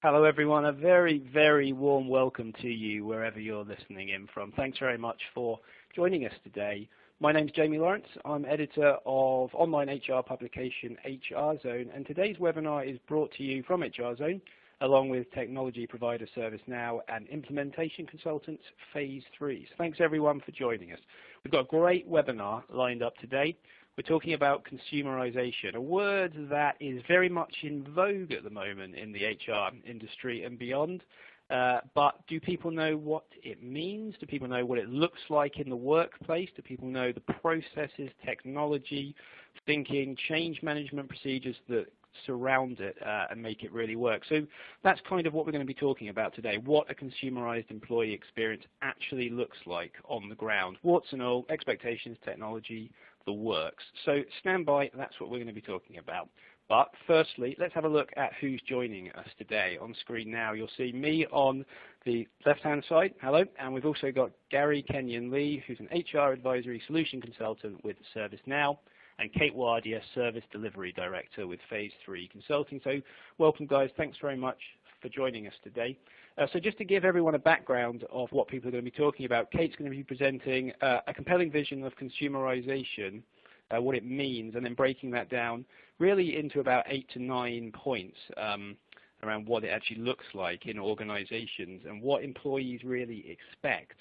Hello everyone, a very, very warm welcome to you wherever you're listening in from. Thanks very much for joining us today. My name's Jamie Lawrence. I'm editor of online HR publication HR Zone, and today's webinar is brought to you from HR Zone along with technology provider ServiceNow and implementation consultants Phase 3. So thanks everyone for joining us. We've got a great webinar lined up today. We're talking about consumerisation, a word that is very much in vogue at the moment in the HR industry and beyond. But do people know what it means? Do people know what it looks like in the workplace? Do people know the processes, technology, thinking, change management procedures that surround it and make it really work? So that's kind of what we're going to be talking about today, what a consumerised employee experience actually looks like on the ground. Warts and all, expectations, technology, the works. So stand by, that's what we're going to be talking about. But firstly, let's have a look at who's joining us today. On screen now, you'll see me on the left-hand side. Hello. And we've also got Gary Kenyon Lee, who's an HR advisory solution consultant with ServiceNow, and Kate Wardia, Service Delivery Director with Phase 3 Consulting. So welcome, guys. Thanks very much for joining us today. So just to give everyone a background of what people are going to be talking about, Kate's going to be presenting a compelling vision of consumerisation, what it means, and then breaking that down really into about 8 to 9 points around what it actually looks like in organisations and what employees really expect.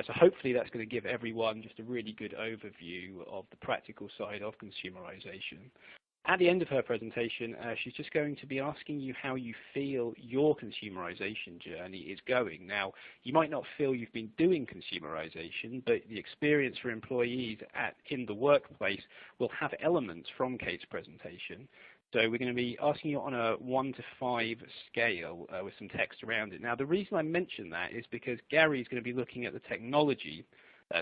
So hopefully that's going to give everyone just a really good overview of the practical side of consumerisation. At the end of her presentation, she's just going to be asking you how you feel your consumerisation journey is going. Now, you might not feel you've been doing consumerisation, but the experience for employees in the workplace will have elements from Kate's presentation. So we're going to be asking you on a 1 to 5 scale with some text around it. Now, the reason I mention that is because Gary's going to be looking at the technology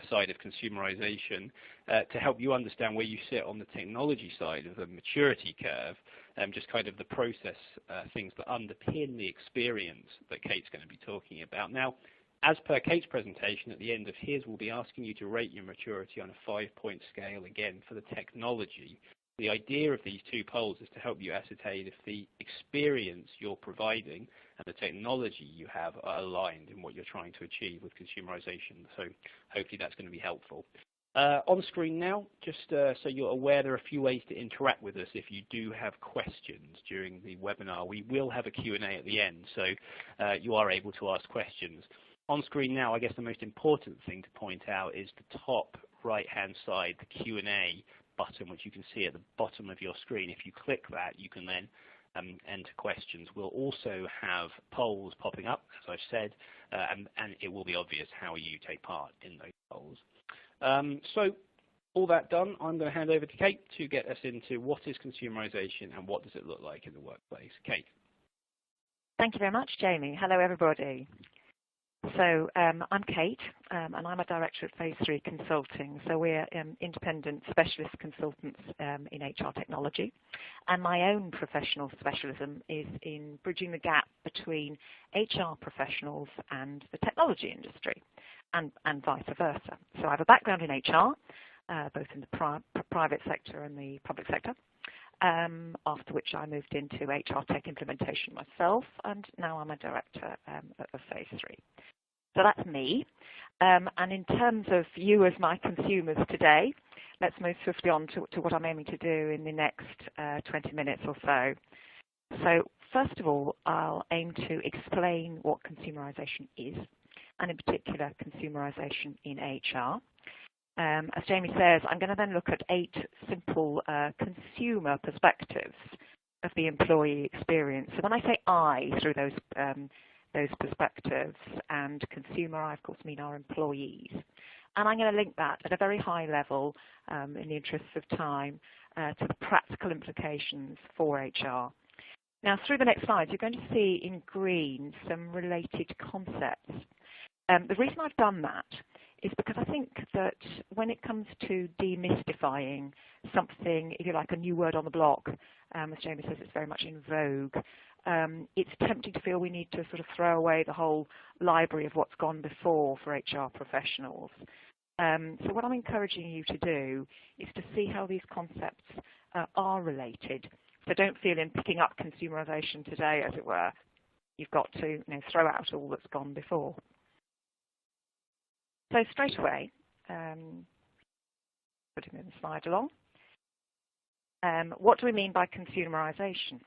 side of consumerisation to help you understand where you sit on the technology side of the maturity curve, just kind of the process things that underpin the experience that Kate's going to be talking about. Now, as per Kate's presentation, at the end of his, we'll be asking you to rate your maturity on a 5-point scale again for the technology. The idea of these two polls is to help you ascertain if the experience you're providing and the technology you have are aligned in what you're trying to achieve with consumerisation. So hopefully that's going to be helpful. On screen now, just so you're aware, there are a few ways to interact with us if you do have questions during the webinar. We will have a Q&A at the end, so you are able to ask questions. On screen now, I guess the most important thing to point out is the top right-hand side, the Q&A button, which you can see at the bottom of your screen. If you click that, you can then enter questions. We'll also have polls popping up, as I've said, and it will be obvious how you take part in those polls. So all that done, I'm going to hand over to Kate to get us into what is consumerisation and what does it look like in the workplace. Kate. Thank you very much, Jamie. Hello, everybody. So I'm Kate, and I'm a director at Phase 3 Consulting. So we're independent specialist consultants in HR technology. And my own professional specialism is in bridging the gap between HR professionals and the technology industry, and vice versa. So I have a background in HR, both in the private sector and the public sector, after which I moved into HR tech implementation myself, and now I'm a director of Phase 3. So that's me. And in terms of you as my consumers today, let's move swiftly on to what I'm aiming to do in the next 20 minutes or so. So first of all, I'll aim to explain what consumerisation is, and in particular, consumerisation in HR. As Jamie says, I'm going to then look at 8 simple consumer perspectives of the employee experience. So when I say I through those perspectives, and consumer, I of course mean our employees. And I'm going to link that at a very high level, in the interests of time, to the practical implications for HR. Now, through the next slides, you're going to see in green some related concepts. The reason I've done that is because I think that when it comes to demystifying something, if you like, a new word on the block, as Jamie says, it's very much in vogue. It's tempting to feel we need to sort of throw away the whole library of what's gone before for HR professionals. So what I'm encouraging you to do is to see how these concepts are related. So don't feel in picking up consumerisation today, as it were, you've got to throw out all that's gone before. So straight away, putting the slide along, what do we mean by consumerisation?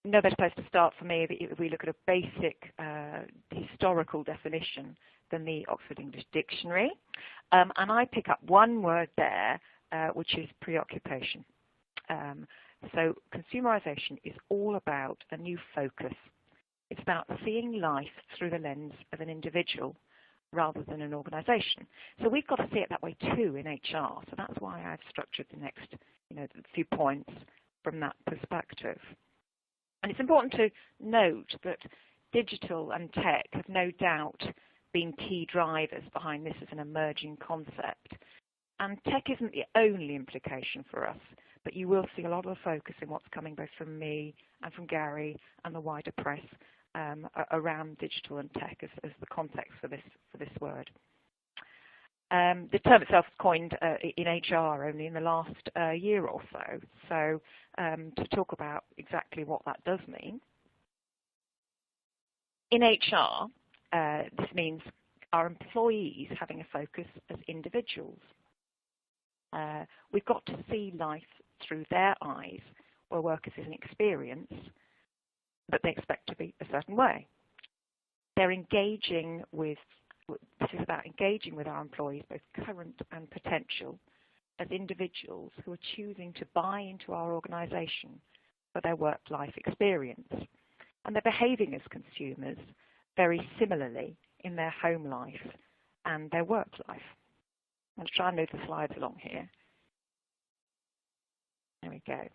No better place to start for me if we look at a basic historical definition than the Oxford English Dictionary. And I pick up one word there, which is preoccupation. So consumerisation is all about a new focus. It's about seeing life through the lens of an individual rather than an organisation. So we've got to see it that way too in HR. So that's why I've structured the next few points from that perspective. And it's important to note that digital and tech have no doubt been key drivers behind this as an emerging concept. And tech isn't the only implication for us, but you will see a lot of focus in what's coming both from me and from Gary and the wider press around digital and tech as the context for this word. The term itself was coined in HR only in the last year or so. So to talk about exactly what that does mean. In HR, this means our employees having a focus as individuals. We've got to see life through their eyes, where work is an experience, but they expect to be a certain way. They're engaging with, this is about engaging with our employees, both current and potential, as individuals who are choosing to buy into our organisation for their work-life experience. And they're behaving as consumers very similarly in their home life and their work life. I'll try and move the slides along here. There we go.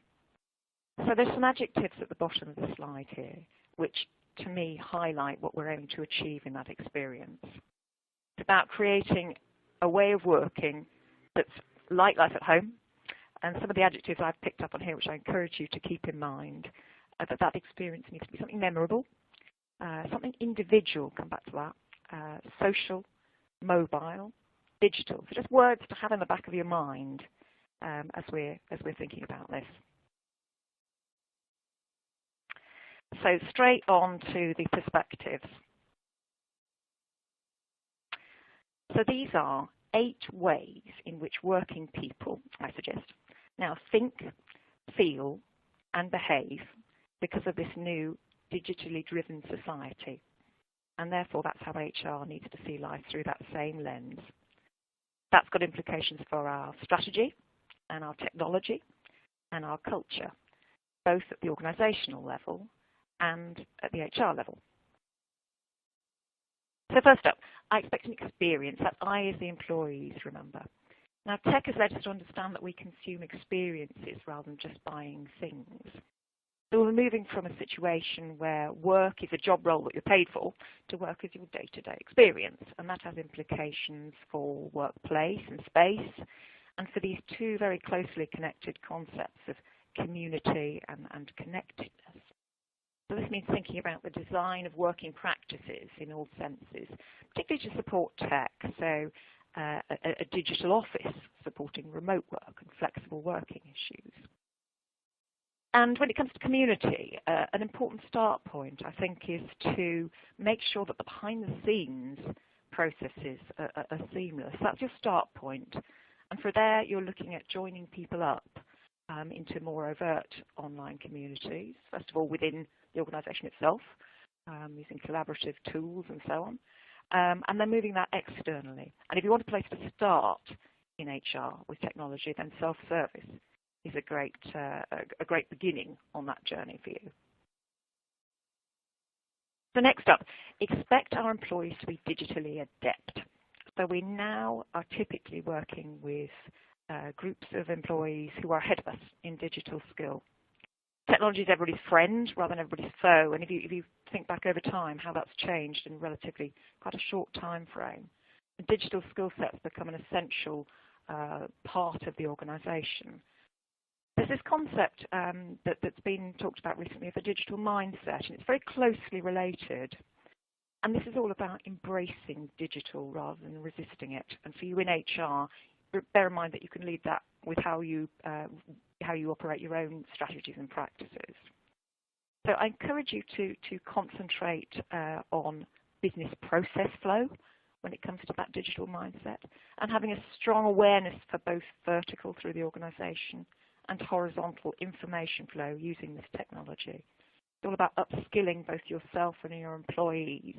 So there's some adjectives at the bottom of the slide here, which to me highlight what we're aiming to achieve in that experience. It's about creating a way of working that's like life at home, and some of the adjectives I've picked up on here, which I encourage you to keep in mind, that experience needs to be something memorable, something individual, come back to that, social, mobile, digital. So just words to have in the back of your mind as we're thinking about this. So straight on to the perspectives. So these are 8 ways in which working people, I suggest, now think, feel, and behave because of this new digitally driven society. And therefore, that's how HR needs to see life through that same lens. That's got implications for our strategy and our technology and our culture, both at the organisational level and at the HR level. So first up, I expect an experience that I as the employees remember. Now, tech has led us to understand that we consume experiences rather than just buying things. So we're moving from a situation where work is a job role that you're paid for to work as your day-to-day experience. And that has implications for workplace and space, and for these two very closely connected concepts of community and connectedness. So this means thinking about the design of working practices in all senses, particularly to support tech, so a digital office supporting remote work and flexible working issues. And when it comes to community, an important start point, I think, is to make sure that the behind-the-scenes processes are seamless. That's your start point. And for there, you're looking at joining people up into more overt online communities, first of all within the organisation itself, using collaborative tools and so on, and then moving that externally. And if you want a place to start in HR with technology, then SelfService is a great beginning on that journey for you. So next up, expect our employees to be digitally adept. So we now are typically working with groups of employees who are ahead of us in digital skill. Technology is everybody's friend rather than everybody's foe, and if you think back over time how that's changed in relatively quite a short time frame, the digital skill sets become an essential part of the organisation. There's this concept that's been talked about recently of a digital mindset, and it's very closely related. And this is all about embracing digital rather than resisting it. And for you in HR, bear in mind that you can lead that with how you operate your own strategies and practices. So I encourage you to concentrate on business process flow when it comes to that digital mindset, and having a strong awareness for both vertical through the organisation and horizontal information flow using this technology. It's all about upskilling both yourself and your employees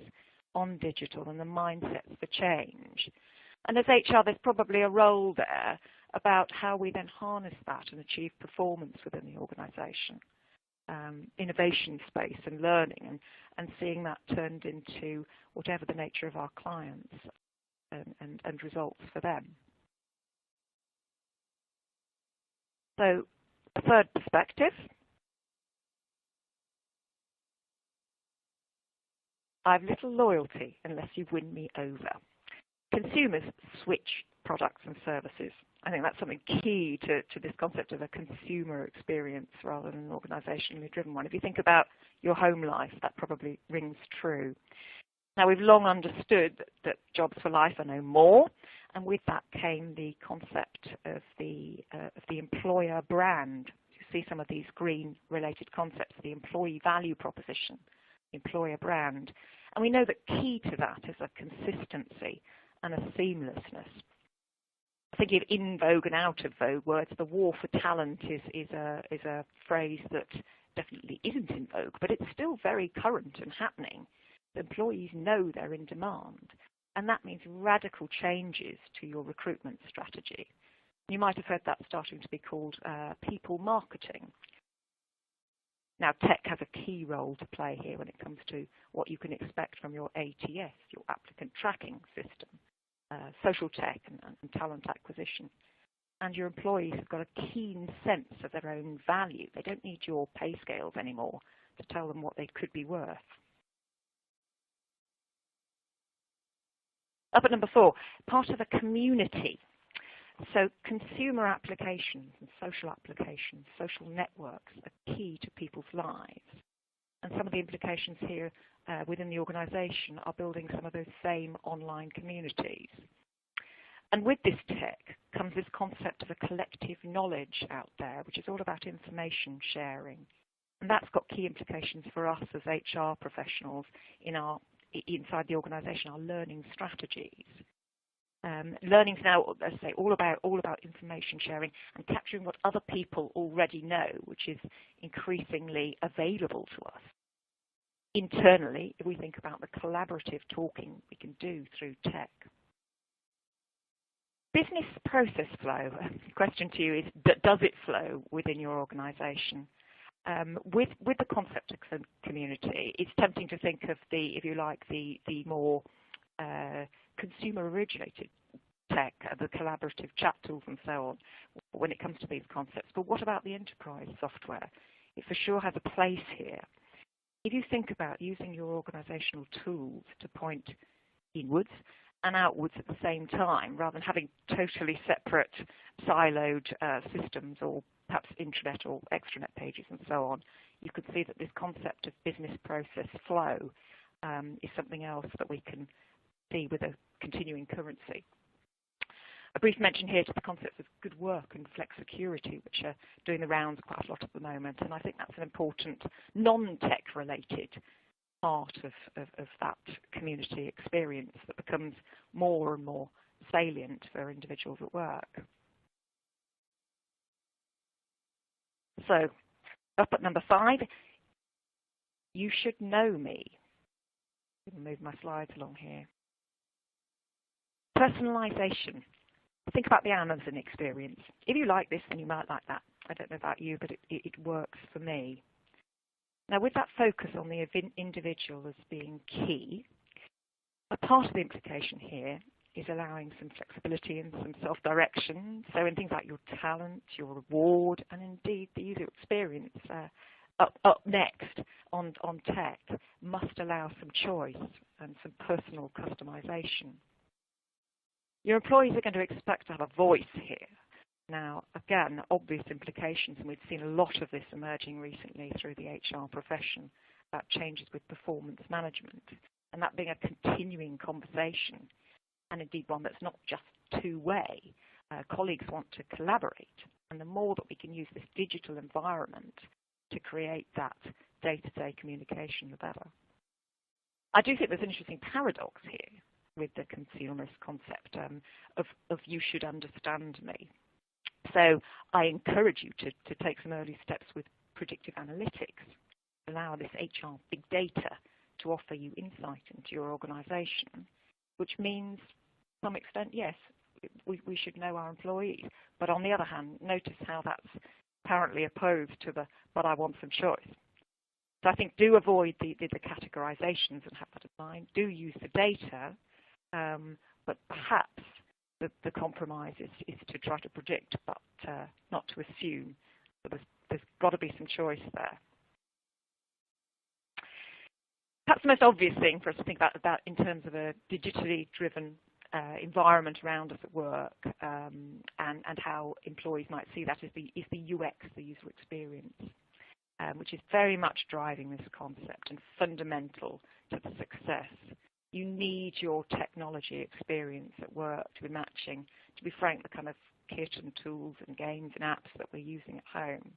on digital and the mindsets for change. And as HR, there's probably a role there about how we then harness that and achieve performance within the organisation, innovation space and learning, and seeing that turned into whatever the nature of our clients and results for them. So a third perspective. I've little loyalty unless you win me over. Consumers switch products and services. I think that's something key to this concept of a consumer experience rather than an organisationally driven one. If you think about your home life, that probably rings true. Now, we've long understood that jobs for life are no more, and with that came the concept of the employer brand. You see some of these green-related concepts, the employee value proposition, employer brand. And we know that key to that is a consistency and a seamlessness. Thinking of in vogue and out of vogue words, the war for talent is a phrase that definitely isn't in vogue, but it's still very current and happening. The employees know they're in demand, and that means radical changes to your recruitment strategy. You might have heard that starting to be called people marketing. Now, tech has a key role to play here when it comes to what you can expect from your ATS, your applicant tracking system, social tech and talent acquisition. And your employees have got a keen sense of their own value. They don't need your pay scales anymore to tell them what they could be worth. Up at number 4, part of a community. So consumer applications and social applications, social networks are key to people's lives. And some of the implications here within the organisation are building some of those same online communities. And with this tech comes this concept of a collective knowledge out there, which is all about information sharing. And that's got key implications for us as HR professionals inside the organisation, our learning strategies. Learning's now, as I say, all about information sharing and capturing what other people already know, which is increasingly available to us. Internally, if we think about the collaborative talking we can do through tech. Business process flow. The question to you is, does it flow within your organisation? With the concept of community, it's tempting to think of if you like, the more consumer-originated tech, the collaborative chat tools and so on, when it comes to these concepts. But what about the enterprise software? It for sure has a place here. If you think about using your organisational tools to point inwards and outwards at the same time, rather than having totally separate, siloed systems or perhaps intranet or extranet pages and so on, you could see that this concept of business process flow is something else that we can see with a continuing currency. A brief mention here to the concepts of good work and flexicurity, which are doing the rounds quite a lot at the moment, and I think that's an important non-tech related part of that community experience that becomes more and more salient for individuals at work. So, up at number 5, you should know me. I'll move my slides along here. Personalization. Think about the Amazon experience. If you like this, then you might like that. I don't know about you, but it works for me. Now, with that focus on the individual as being key, a part of the implication here is allowing some flexibility and some self-direction. So in things like your talent, your reward, and indeed the user experience up next on tech must allow some choice and some personal customization. Your employees are going to expect to have a voice here. Now, again, obvious implications, and we've seen a lot of this emerging recently through the HR profession about changes with performance management, and that being a continuing conversation, and indeed one that's not just two-way. Colleagues want to collaborate, and the more that we can use this digital environment to create that day-to-day communication, the better. I do think there's an interesting paradox here with the consumerist concept of you should understand me. So I encourage you to take some early steps with predictive analytics, allow this HR big data to offer you insight into your organisation, which means, to some extent, yes, we should know our employees. But on the other hand, notice how that's apparently opposed to the, but I want some choice. So I think do avoid the categorizations and have that in mind. Do use the data, but perhaps the compromise is to try to predict, but not to assume. So there's got to be some choice there. Perhaps the most obvious thing for us to think about in terms of a digitally driven environment around us at work, and how employees might see that is the UX, the user experience, which is very much driving this concept and fundamental to the success. You need your technology experience at work to be matching, to be frank, the kind of kit and tools and games and apps that we're using at home.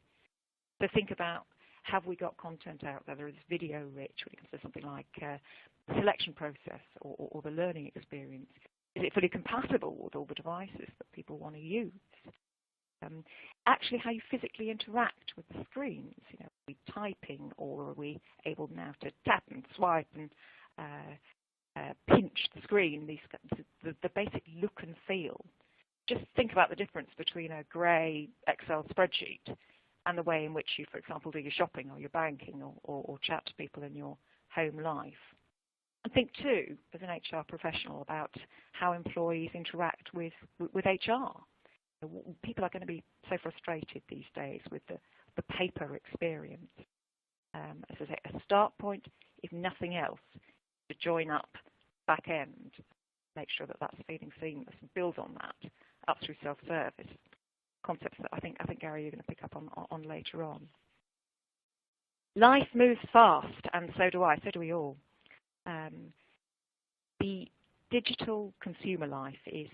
So think about, have we got content out there that is video rich when it comes to something like the selection process or the learning experience? Is it fully compatible with all the devices that people want to use? Actually, how you physically interact with the screens. Are we typing, or are we able now to tap and swipe and pinch the screen? The basic look and feel. Just think about the difference between a grey Excel spreadsheet and the way in which you, for example, do your shopping or your banking or chat to people in your home life. And think too, as an HR professional, about how employees interact with HR. People are going to be so frustrated these days with the paper experience. As I say, a start point, if nothing else, to join up back end, make sure that that's feeling seamless and build on that up through self-service. Concepts that I think Gary, you're going to pick up on later on. Life moves fast, and so do I. So do we all. The digital consumer life is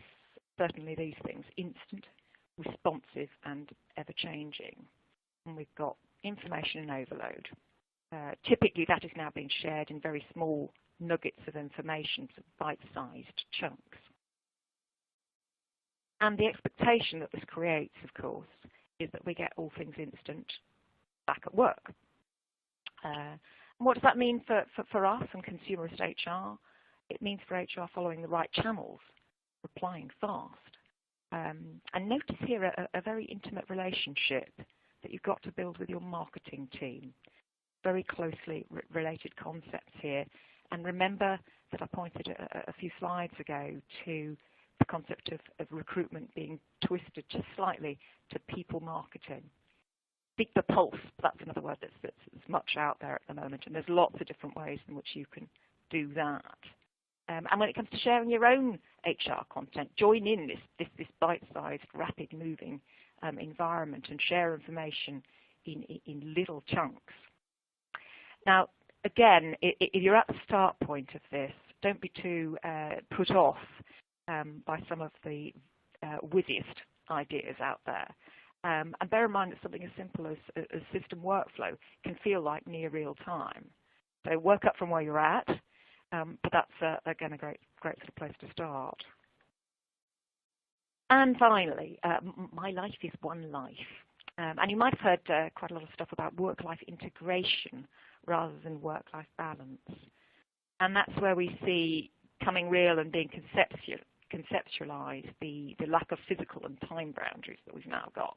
certainly these things: instant, responsive, and ever-changing. And we've got information overload. Typically, that is now being shared in very small nuggets of information, so bite-sized chunks. And the expectation that this creates, of course, is that we get all things instant back at work. And what does that mean for us and consumerist HR? It means for HR following the right channels, replying fast. And notice here a very intimate relationship that you've got to build with your marketing team. Very closely related concepts here. And remember that I pointed a few slides ago to the concept of recruitment being twisted just slightly to people marketing. Speak the pulse, that's another word that's much out there at the moment, and there's lots of different ways in which you can do that. And when it comes to sharing your own HR content, join in this bite-sized, rapid-moving environment and share information in little chunks. Now, again, if you're at the start point of this, don't be too put off by some of the wizziest ideas out there. And bear in mind that something as simple as system workflow can feel like near real time. So work up from where you're at, but that's, again, a great sort of place to start. And finally, my life is one life. And you might have heard quite a lot of stuff about work-life integration rather than work-life balance. And that's where we see coming real and being conceptualized the lack of physical and time boundaries that we've now got.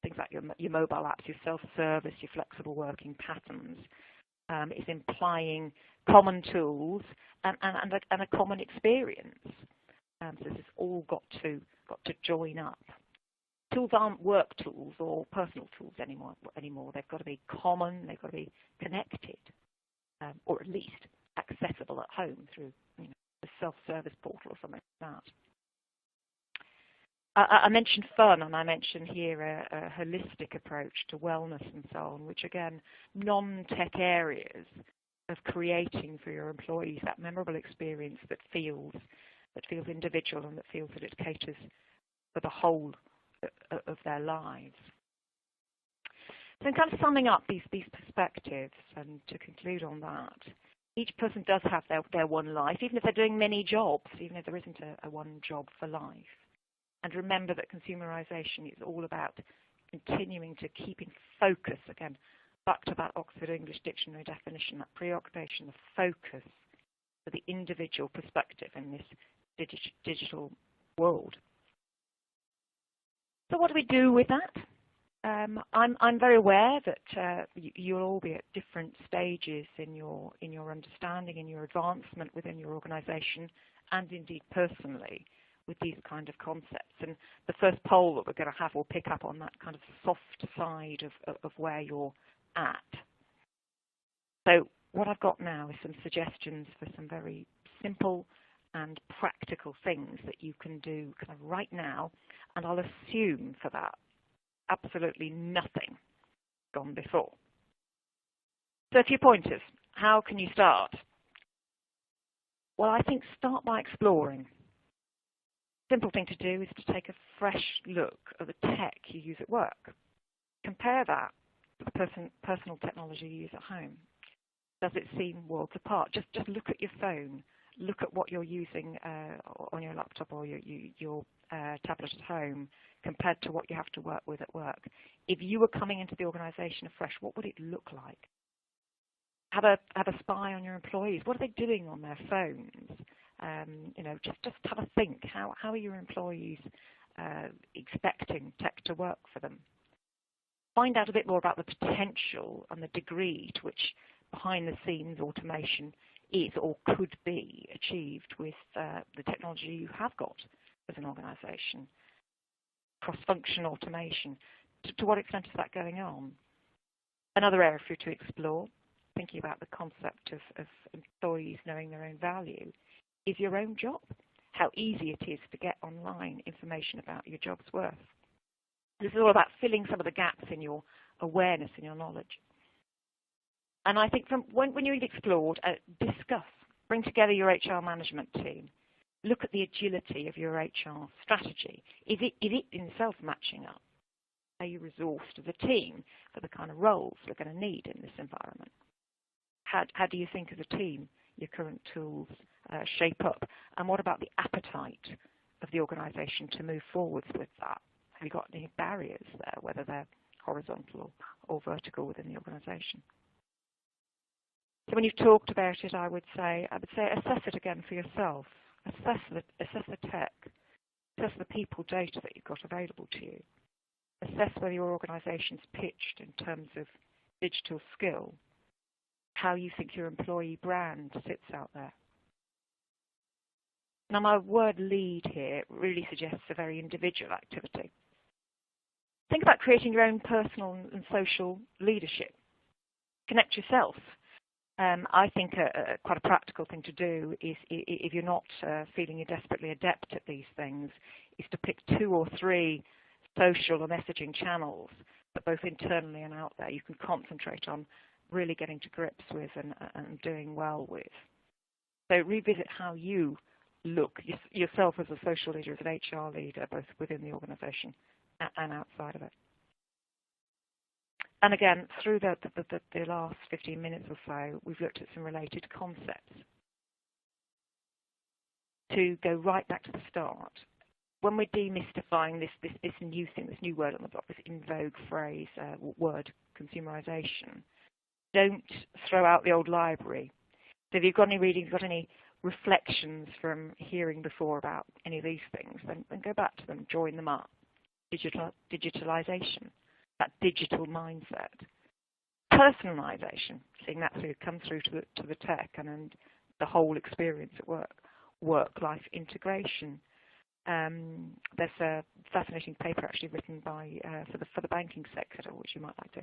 Things like your mobile apps, your self-service, your flexible working patterns, is implying common tools and a common experience. So this has all got to join up. Tools aren't work tools or personal tools anymore. They've got to be common. They've got to be connected, or at least accessible at home through a self-service portal or something like that. I mentioned fun, and I mentioned here a holistic approach to wellness and so on, which again, non-tech areas of creating for your employees that memorable experience that feels individual and that feels that it caters for the whole of their lives. So in kind of summing up these perspectives, and to conclude on that, each person does have their one life, even if they're doing many jobs, even if there isn't a one job for life. And remember that consumerisation is all about continuing to keep in focus, again, back to that Oxford English Dictionary definition, that preoccupation, the focus for the individual perspective in this digital world. So what do we do with that? I'm very aware that you'll all be at different stages in your understanding, in your advancement within your organisation, and indeed personally with these kind of concepts. And the first poll that we're going to have will pick up on that kind of soft side of where you're at. So what I've got now is some suggestions for some very simple and practical things that you can do kind of right now, and I'll assume for that absolutely nothing gone before. So a few pointers. How can you start? Well, I think start by exploring. Simple thing to do is to take a fresh look at the tech you use at work. Compare that to the personal technology you use at home. Does it seem worlds apart? Just look at your phone. Look at what you're using on your laptop or your tablet at home compared to what you have to work with at work. If you were coming into the organisation afresh, what would it look like? Have a spy on your employees. What are they doing on their phones? Just have a think. How are your employees expecting tech to work for them? Find out a bit more about the potential and the degree to which behind-the-scenes automation is or could be achieved with the technology you have got as an organisation. Cross-function automation. To what extent is that going on? Another area for you to explore, thinking about the concept of employees knowing their own value, is your own job. How easy it is to get online information about your job's worth. This is all about filling some of the gaps in your awareness and your knowledge. And I think from when you've explored, discuss, bring together your HR management team. Look at the agility of your HR strategy. Is it in itself matching up? Are you resourced as a team for the kind of roles we're going to need in this environment? How do you think as a team your current tools shape up? And what about the appetite of the organisation to move forwards with that? Have you got any barriers there, whether they're horizontal or vertical within the organisation? So when you've talked about it, I would say assess it again for yourself. Assess the tech. Assess the people data that you've got available to you. Assess whether your organisation's pitched in terms of digital skill, how you think your employee brand sits out there. Now, my word lead here really suggests a very individual activity. Think about creating your own personal and social leadership. Connect yourself. I think quite a practical thing to do is, if you're not feeling you're desperately adept at these things, is to pick 2 or 3 social or messaging channels, but both internally and out there you can concentrate on really getting to grips with and doing well with. So revisit how you look yourself as a social leader, as an HR leader, both within the organisation and outside of it. And again, through the last 15 minutes or so, we've looked at some related concepts. To go right back to the start, when we're demystifying this new thing, this new word on the block, this in vogue phrase, word, consumerisation, don't throw out the old library. So if you've got any readings, got any reflections from hearing before about any of these things, then go back to them, join them up. Digitalisation. That digital mindset. Personalization, seeing that come through to the tech and the whole experience at work. WorkLife Integration. There's a fascinating paper actually written by for the banking sector, which you might like to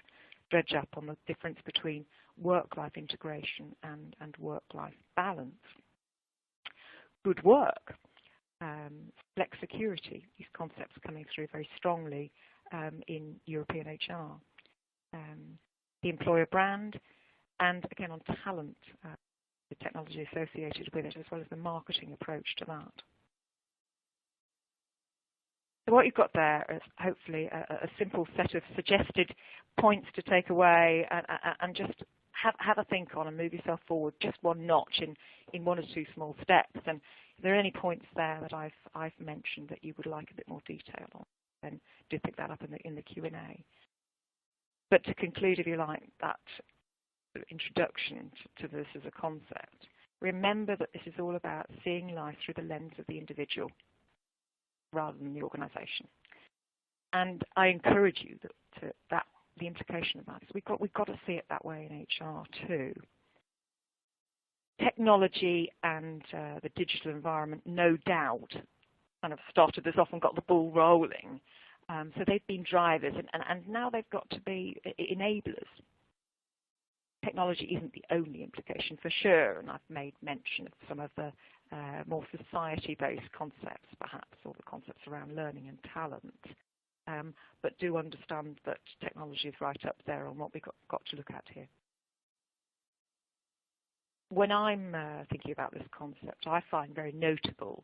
dredge up on the difference between work-life integration and work-life balance. Good work. Flex security. These concepts coming through very strongly in European HR, the employer brand, and again on talent, the technology associated with it, as well as the marketing approach to that. So what you've got there is hopefully a simple set of suggested points to take away and just have a think on and move yourself forward just one notch in one or two small steps. And if there are any points there that I've mentioned that you would like a bit more detail on, then do pick that up in the Q&A. But to conclude, if you like, that introduction to this as a concept, remember that this is all about seeing life through the lens of the individual rather than the organisation. And I encourage you that the implication of that is we've got to see it that way in HR too. Technology and the digital environment, no doubt, kind of started this off and got the ball rolling. So they've been drivers, and now they've got to be enablers. Technology isn't the only implication for sure, and I've made mention of some of the more society-based concepts, perhaps, or the concepts around learning and talent. But do understand that technology is right up there on what we've got to look at here. When I'm thinking about this concept, I find very notable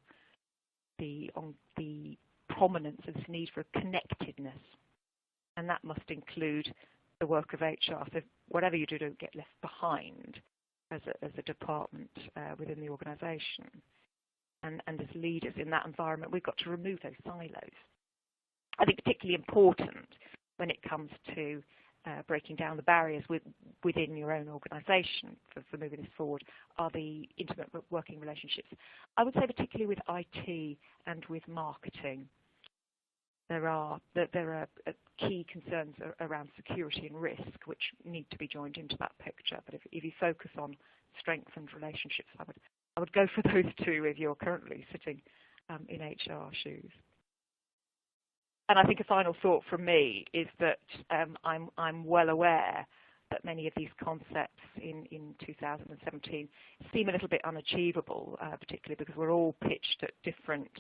the prominence of this need for connectedness, and that must include the work of HR. So whatever you do, don't get left behind as a department within the organisation. And as leaders in that environment, we've got to remove those silos. I think particularly important when it comes to breaking down the barriers within your own organisation for moving this forward are the intimate working relationships. I would say particularly with IT and with marketing. There are key concerns around security and risk which need to be joined into that picture. But if you focus on strengthened relationships, I would go for those two if you're currently sitting in HR shoes. And I think a final thought from me is that I'm well aware that many of these concepts in 2017 seem a little bit unachievable, particularly because we're all pitched at different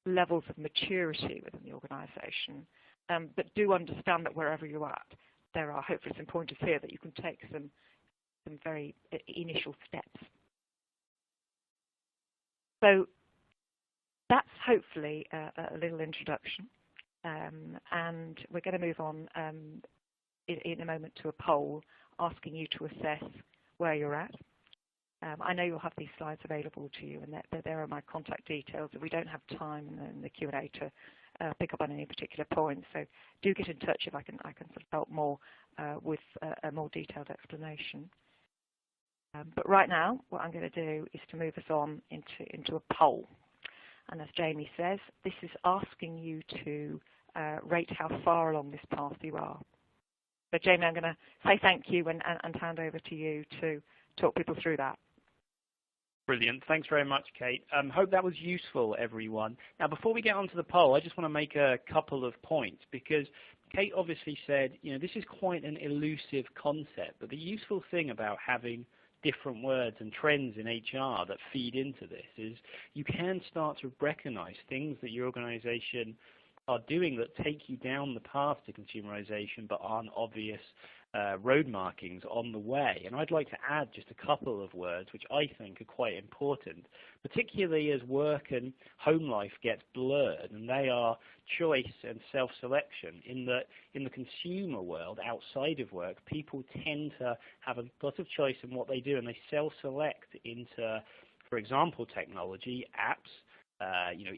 levels of maturity within the organisation. But do understand that wherever you're at, there are hopefully some pointers here that you can take some very initial steps. So that's hopefully a little introduction, and we're going to move on in a moment to a poll asking you to assess where you're at. I know you'll have these slides available to you, and there are my contact details. If we don't have time in the Q&A to pick up on any particular points, so do get in touch if I can sort of help more with a more detailed explanation. But right now, what I'm going to do is to move us on into a poll. And as Jamie says, this is asking you to rate how far along this path you are. So Jamie, I'm going to say thank you and hand over to you to talk people through that. Brilliant. Thanks very much, Kate. Hope that was useful, everyone. Now, before we get onto the poll, I just want to make a couple of points because Kate obviously said, this is quite an elusive concept, but the useful thing about having different words and trends in HR that feed into this is you can start to recognize things that your organization are doing that take you down the path to consumerization but aren't obvious road markings on the way. And I'd like to add just a couple of words which I think are quite important, particularly as work and home life gets blurred, and they are choice and self-selection. In the consumer world, outside of work, people tend to have a lot of choice in what they do, and they self-select into, for example, technology, apps,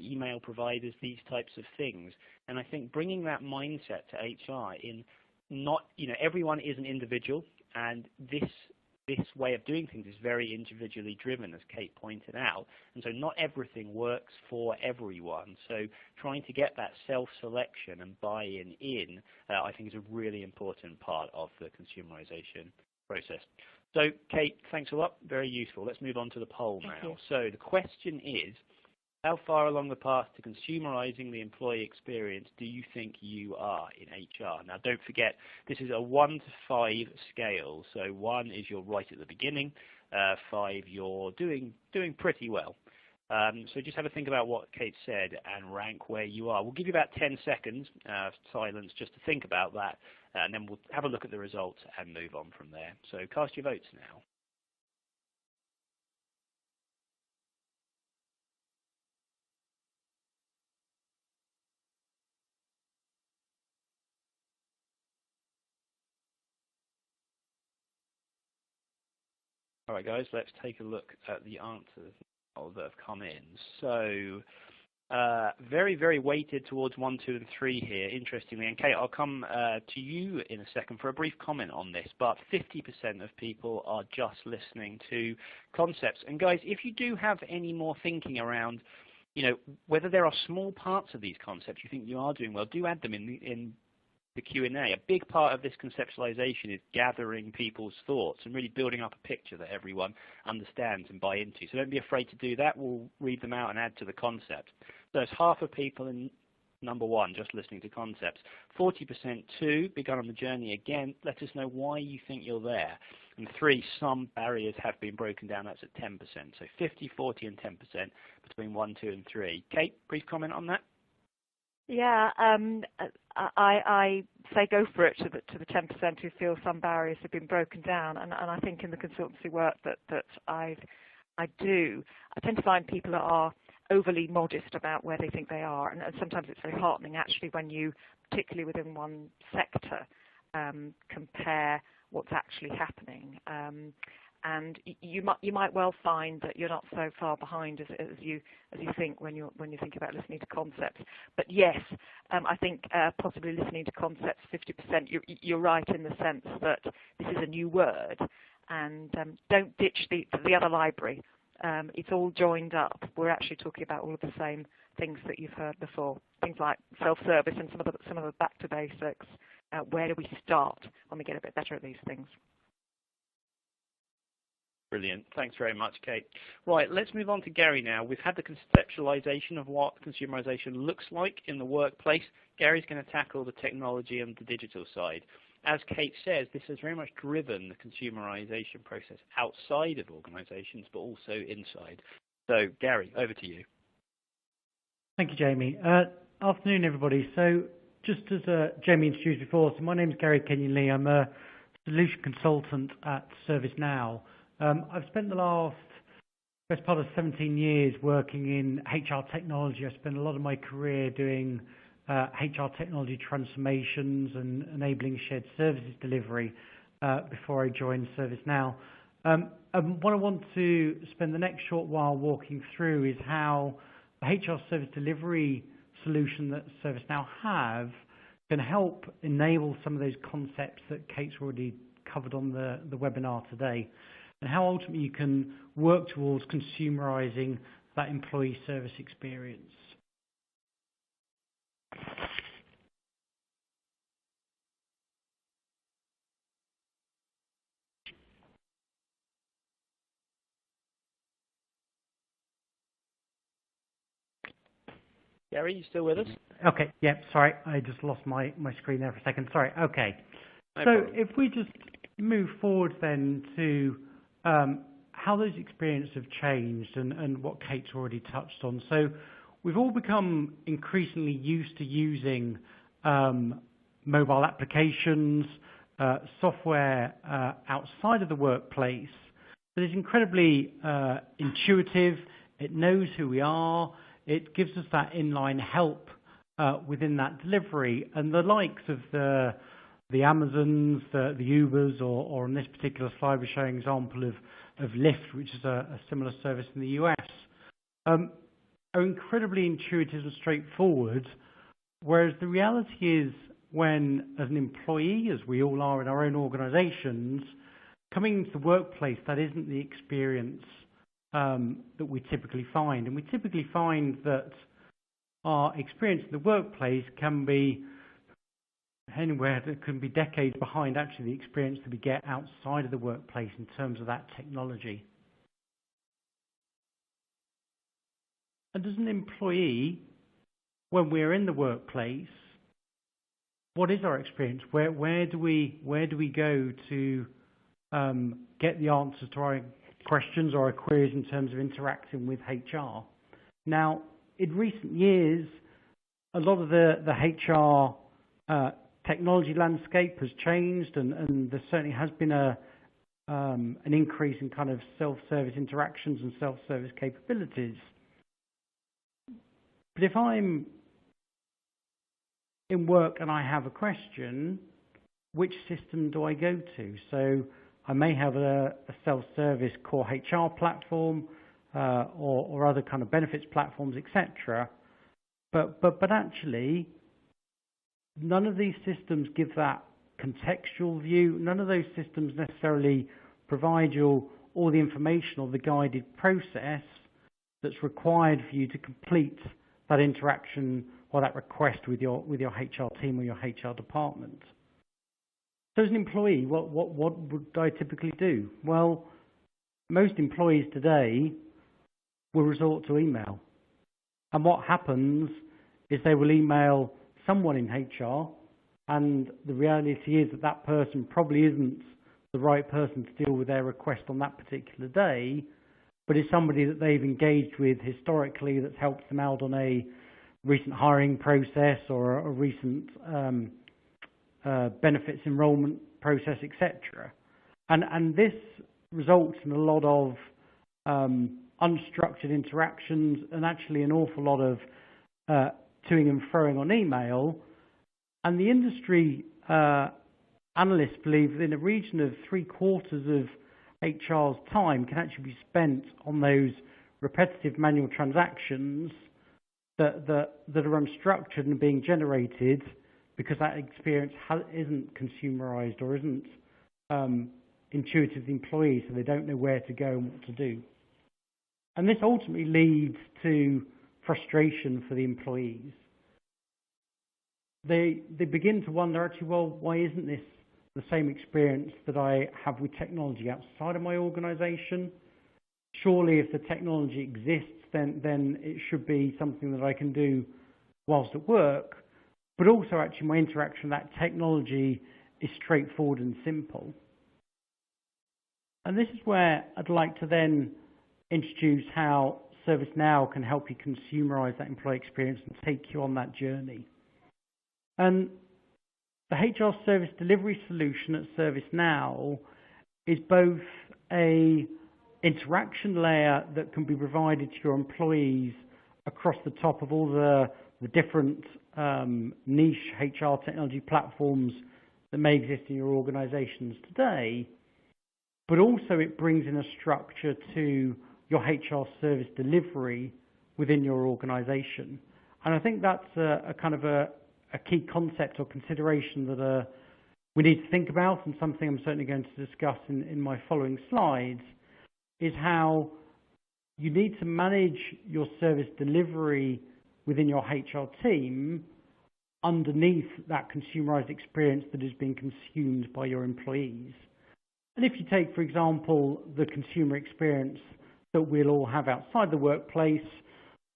email providers, these types of things. And I think bringing that mindset to HR in everyone is an individual, and this way of doing things is very individually driven, as Kate pointed out, and so not everything works for everyone. So trying to get that self-selection and buy-in I think is a really important part of the consumerization process. So Kate, thanks a lot, very useful. Let's move on to the poll now. So the question is, how far along the path to consumerizing the employee experience do you think you are in HR? Now, don't forget, this is a 1 to 5 scale. So 1 is you're right at the beginning, 5 you're doing pretty well. So just have a think about what Kate said and rank where you are. We'll give you about 10 seconds silence just to think about that, and then we'll have a look at the results and move on from there. So cast your votes now. All right, guys, let's take a look at the answers that have come in. So very, very weighted towards 1, 2, and 3 here, interestingly. And Kate, I'll come to you in a second for a brief comment on this, but 50% of people are just listening to concepts. And guys, if you do have any more thinking around, whether there are small parts of these concepts you think you are doing well, do add them in the Q&A. A big part of this conceptualization is gathering people's thoughts and really building up a picture that everyone understands and buy into. So don't be afraid to do that. We'll read them out and add to the concept. So it's half of people in number 1 just listening to concepts. 40% 2, begun on the journey again. Let us know why you think you're there. And 3, some barriers have been broken down. That's at 10%. So 50, 40, and 10% between 1, 2, and 3. Kate, brief comment on that? Yeah, I say go for it to the 10% who feel some barriers have been broken down, and I think in the consultancy work that I do, I tend to find people are overly modest about where they think they are, and sometimes it's very heartening actually when you, particularly within one sector, compare what's actually happening. And you might well find that you're not so far behind as you think when you think about listening to concepts. But yes, I think possibly listening to concepts 50%. You're right in the sense that this is a new word, and don't ditch the other library. It's all joined up. We're actually talking about all of the same things that you've heard before. Things like self-service and some of the back to basics. Where do we start when we get a bit better at these things? Brilliant. Thanks very much, Kate. Right, let's move on to Gary now. We've had the conceptualization of what consumerization looks like in the workplace. Gary's going to tackle the technology and the digital side. As Kate says, this has very much driven the consumerization process outside of organizations, but also inside. So, Gary, over to you. Thank you, Jamie. Afternoon, everybody. So, just as Jamie introduced before, so my name is Gary Kenyon-Lee. I'm a solution consultant at ServiceNow. I've spent the best part of 17 years working in HR technology. I spent a lot of my career doing HR technology transformations and enabling shared services delivery before I joined ServiceNow. What I want to spend the next short while walking through is how the HR service delivery solution that ServiceNow have can help enable some of those concepts that Kate's already covered on the webinar today, and how ultimately you can work towards consumerizing that employee service experience. Gary, you still with us? Okay, yeah, sorry, I just lost my screen there for a second. Sorry, okay. No so problem. If we just move forward then to how those experiences have changed and what Kate's already touched on. So we've all become increasingly used to using mobile applications, software outside of the workplace that is incredibly intuitive. It knows who we are. It gives us that inline help within that delivery, and the likes of the Amazons, the Ubers, or on this particular slide we're showing an example of Lyft, which is a similar service in the US, are incredibly intuitive and straightforward, whereas the reality is when, as an employee, as we all are in our own organizations, coming into the workplace, that isn't the experience that we typically find. And we typically find that our experience in the workplace can be anywhere that can be decades behind actually the experience that we get outside of the workplace in terms of that technology. And as an employee, when we're in the workplace, what is our experience? Where do we go to get the answers to our questions or our queries in terms of interacting with HR? Now, in recent years, a lot of the HR technology landscape has changed, and there certainly has been an increase in kind of self-service interactions and self-service capabilities. But if I'm in work and I have a question, which system do I go to? So I may have a self-service core HR platform or other kind of benefits platforms, etc. But actually, none of these systems give that contextual view. None of those systems necessarily provide you all the information or the guided process that's required for you to complete that interaction or that request with your HR team or your HR department. So as an employee, what would I typically do? Well, most employees today will resort to email. And what happens is they will email someone in HR, and the reality is that that person probably isn't the right person to deal with their request on that particular day, but is somebody that they've engaged with historically that's helped them out on a recent hiring process or a recent benefits enrollment process, etc. And this results in a lot of unstructured interactions and actually an awful lot of toing and froing on email. And the industry analysts believe that in a region of 3/4 of HR's time can actually be spent on those repetitive manual transactions that are unstructured and being generated because that experience isn't consumerized or isn't intuitive to the employees, so they don't know where to go and what to do. And this ultimately leads to frustration for the employees. They begin to wonder, actually, well, why isn't this the same experience that I have with technology outside of my organization? Surely if the technology exists, then it should be something that I can do whilst at work. But also, actually, my interaction with that technology is straightforward and simple. And this is where I'd like to then introduce how ServiceNow can help you consumerize that employee experience and take you on that journey. And the HR service delivery solution at ServiceNow is both a interaction layer that can be provided to your employees across the top of all the different niche HR technology platforms that may exist in your organizations today, but also it brings in a structure to your HR service delivery within your organization. And I think that's a kind of a key concept or consideration that we need to think about, and something I'm certainly going to discuss in my following slides, is how you need to manage your service delivery within your HR team underneath that consumerized experience that is being consumed by your employees. And if you take, for example, the consumer experience that we'll all have outside the workplace,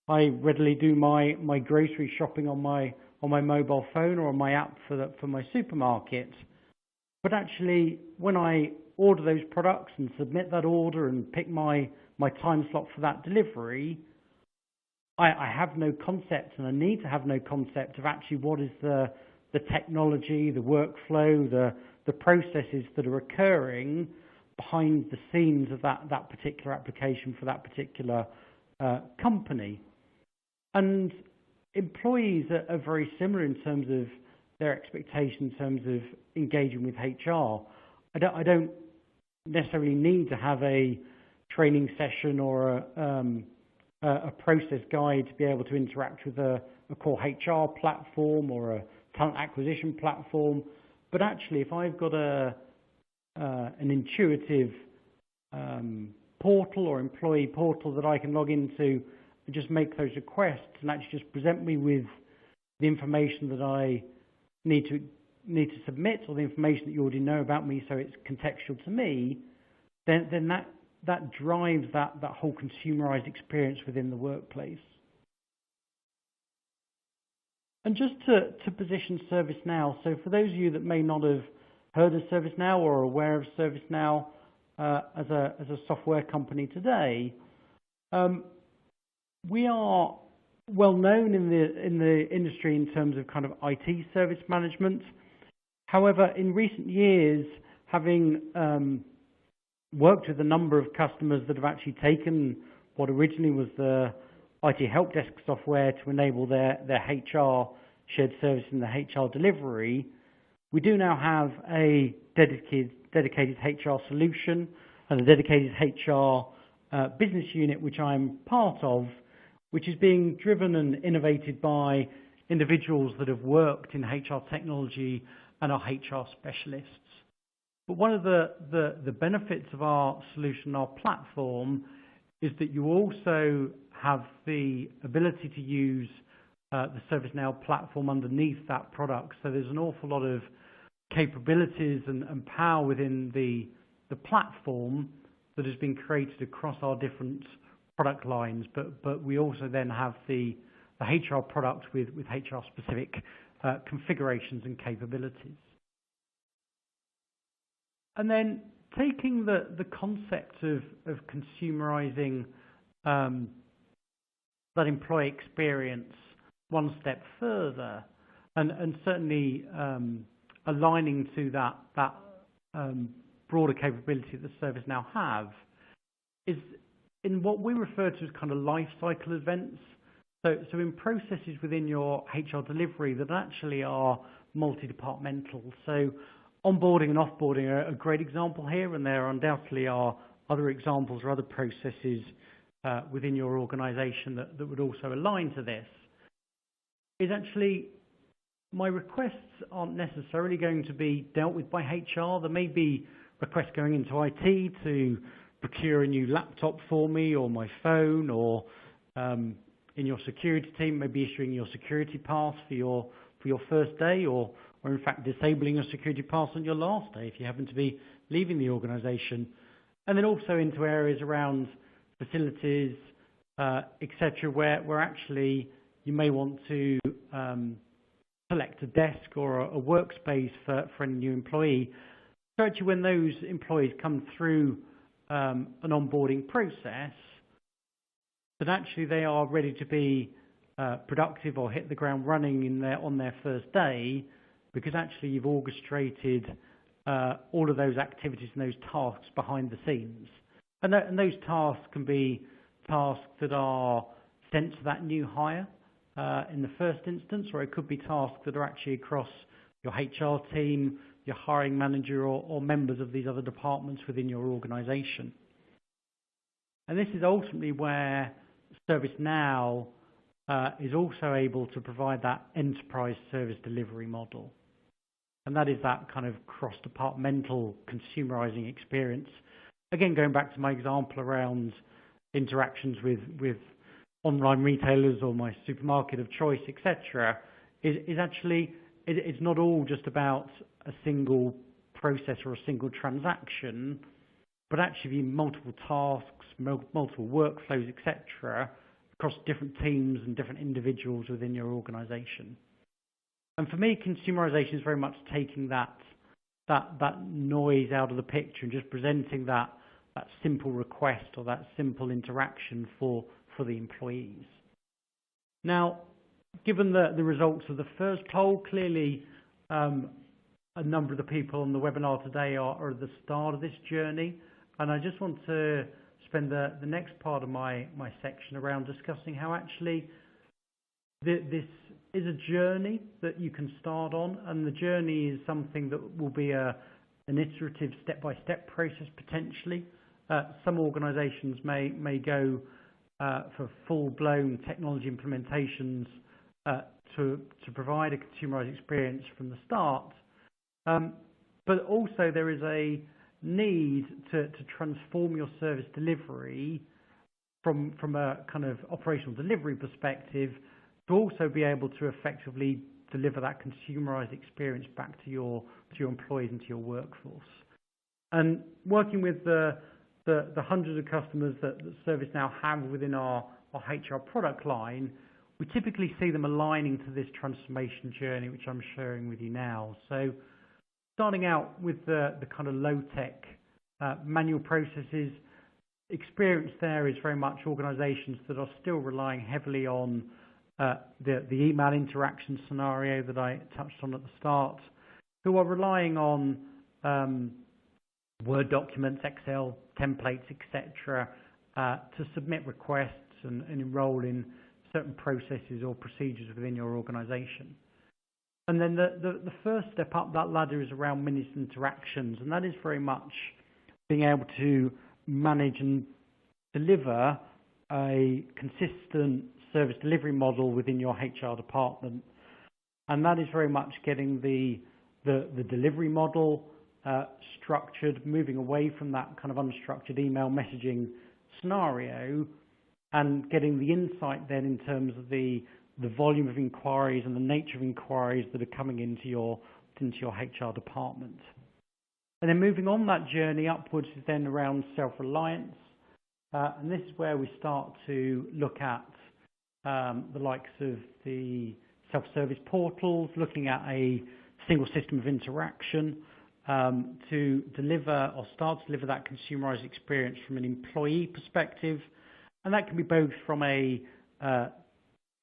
I readily do my grocery shopping on my mobile phone or on my app for my supermarket. But actually, when I order those products and submit that order and pick my time slot for that delivery, I have no concept, and I need to have no concept of actually what is the technology, the workflow, the processes that are occurring behind the scenes of that particular application for that particular company. And employees are very similar in terms of their expectation in terms of engaging with HR. I don't necessarily need to have a training session or a process guide to be able to interact with a core HR platform or a talent acquisition platform. But actually, if I've got an intuitive portal or employee portal that I can log into and just make those requests and actually just present me with the information that I need to submit, or the information that you already know about me, so it's contextual to me, then that drives that whole consumerized experience within the workplace. And just to position ServiceNow, so for those of you that may not have heard of ServiceNow or are aware of ServiceNow as a software company today, we are well known in the industry in terms of kind of IT service management. However, in recent years, having worked with a number of customers that have actually taken what originally was the IT help desk software to enable their HR shared service and the HR delivery, we do now have a dedicated dedicated HR solution and a dedicated HR business unit, which I'm part of, which is being driven and innovated by individuals that have worked in HR technology and are HR specialists. But one of the benefits of our solution, our platform, is that you also have the ability to use the ServiceNow platform underneath that product. So there's an awful lot of capabilities and power within the platform that has been created across our different product lines. But we also then have the HR product with HR specific configurations and capabilities. And then taking the concept of consumerizing that employee experience one step further, and certainly aligning to that broader capability that ServiceNow have, is in what we refer to as kind of lifecycle events. So in processes within your HR delivery that actually are multi-departmental. So onboarding and offboarding are a great example here, and there undoubtedly are other examples or other processes within your organization that would also align to this. Is actually my requests aren't necessarily going to be dealt with by HR. There may be requests going into IT to procure a new laptop for me or my phone, or in your security team, maybe issuing your security pass for your first day, or in fact disabling your security pass on your last day if you happen to be leaving the organization. And then also into areas around facilities, etc., where actually you may want to select a desk or a workspace for any new employee. So actually when those employees come through an onboarding process, that actually they are ready to be productive or hit the ground running on their first day, because actually you've orchestrated all of those activities and those tasks behind the scenes. And those tasks can be tasks that are sent to that new hire in the first instance, or it could be tasks that are actually across your HR team, your hiring manager, or members of these other departments within your organization. And this is ultimately where ServiceNow is also able to provide that enterprise service delivery model. And that is that kind of cross-departmental consumerizing experience. Again, going back to my example around interactions with online retailers or my supermarket of choice, etc., is actually, it's not all just about a single process or a single transaction, but actually multiple tasks, multiple workflows, etc., across different teams and different individuals within your organization. And for me, consumerization is very much taking that noise out of the picture and just presenting that simple request or that simple interaction for the employees. Now, given the results of the first poll, clearly a number of the people on the webinar today are at the start of this journey, and I just want to spend the next part of my section around discussing how actually this is a journey that you can start on, and the journey is something that will be an iterative step-by-step process potentially. Some organizations may go for full-blown technology implementations to provide a consumerized experience from the start. But also there is a need to transform your service delivery from a kind of operational delivery perspective to also be able to effectively deliver that consumerized experience back to your employees and to your workforce. And working with the hundreds of customers that ServiceNow have within our HR product line, we typically see them aligning to this transformation journey, which I'm sharing with you now. So starting out with the kind of low-tech manual processes, experience there is very much organizations that are still relying heavily on the email interaction scenario that I touched on at the start, who are relying on Word documents, Excel templates, etc., to submit requests and enroll in certain processes or procedures within your organization. And then the first step up that ladder is around managed interactions, and that is very much being able to manage and deliver a consistent service delivery model within your HR department. And that is very much getting the delivery model structured, moving away from that kind of unstructured email messaging scenario, and getting the insight then in terms of the volume of inquiries and the nature of inquiries that are coming into your HR department. And then moving on that journey upwards is then around self-reliance. And this is where we start to look at the likes of the self-service portals, looking at a single system of interaction to deliver or start to deliver that consumerized experience from an employee perspective. And that can be both from a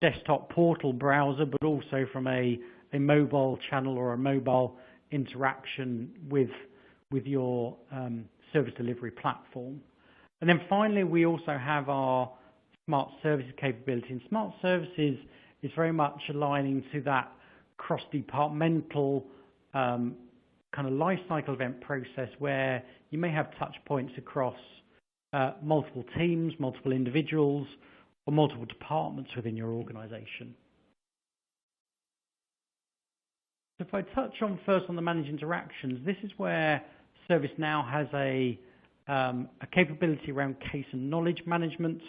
desktop portal browser, but also from a mobile channel or a mobile interaction with your service delivery platform. And then finally, we also have our smart services capability. And smart services is very much aligning to that cross-departmental kind of lifecycle event process where you may have touch points across multiple teams, multiple individuals, or multiple departments within your organization. So if I touch on first on the managed interactions, this is where ServiceNow has a capability around case and knowledge management.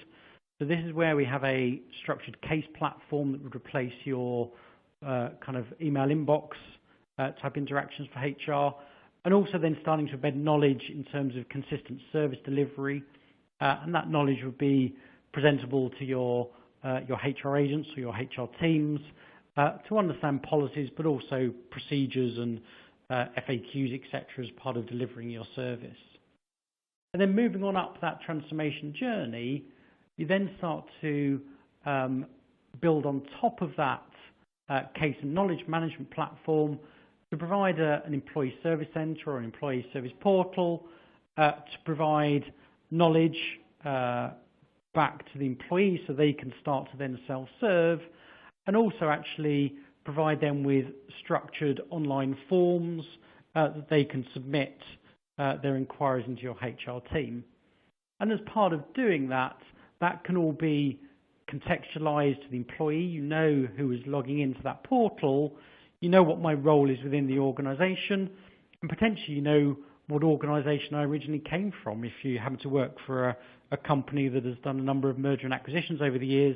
So this is where we have a structured case platform that would replace your kind of email inbox type interactions for HR, and also then starting to embed knowledge in terms of consistent service delivery, and that knowledge would be presentable to your HR agents or your HR teams to understand policies, but also procedures and FAQs, etc., as part of delivering your service. And then moving on up that transformation journey, you then start to build on top of that case and knowledge management platform to provide an employee service center or an employee service portal to provide knowledge back to the employees so they can start to then self-serve, and also actually provide them with structured online forms that they can submit their inquiries into your HR team. And as part of doing that, that can all be contextualized to the employee. You know who is logging into that portal, you know what my role is within the organization, and potentially you know what organization I originally came from if you happen to work for a company that has done a number of merger and acquisitions over the years,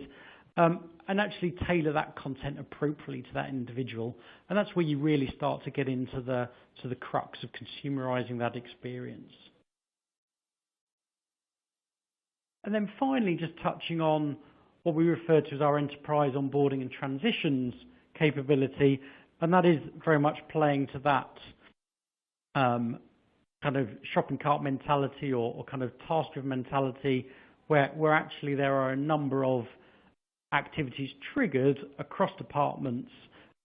and actually tailor that content appropriately to that individual. And that's where you really start to get into the crux of consumerizing that experience. And then finally, just touching on what we refer to as our enterprise onboarding and transitions capability, and that is very much playing to that kind of shopping cart mentality or kind of task-driven mentality, where actually there are a number of activities triggered across departments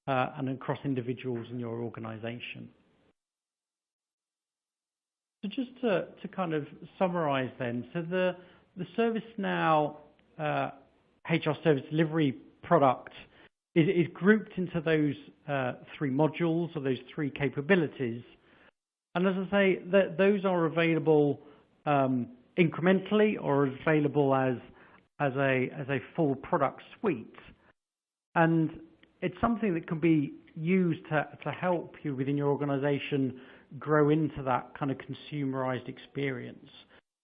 and across individuals in your organization. So just to kind of summarize then, so the ServiceNow HR service delivery product is grouped into those three modules or those three capabilities. And as I say, those are available incrementally or available as a full product suite. And it's something that can be used to help you within your organization grow into that kind of consumerized experience.